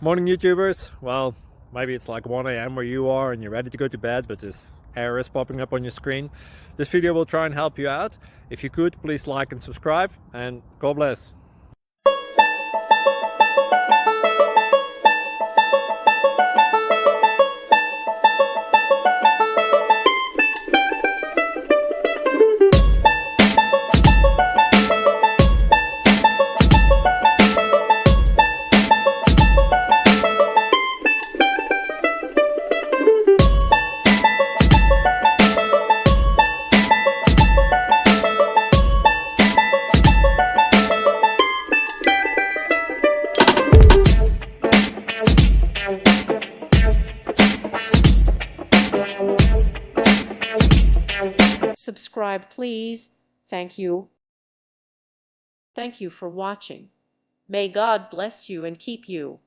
Morning YouTubers. Well, maybe it's like 1 a.m. where you are and you're ready to go to bed, but this error is popping up on your screen. This video will try and help you out. If you could, please like and subscribe, and God bless. Subscribe, please. Thank you. Thank you for watching. May God bless you and keep you.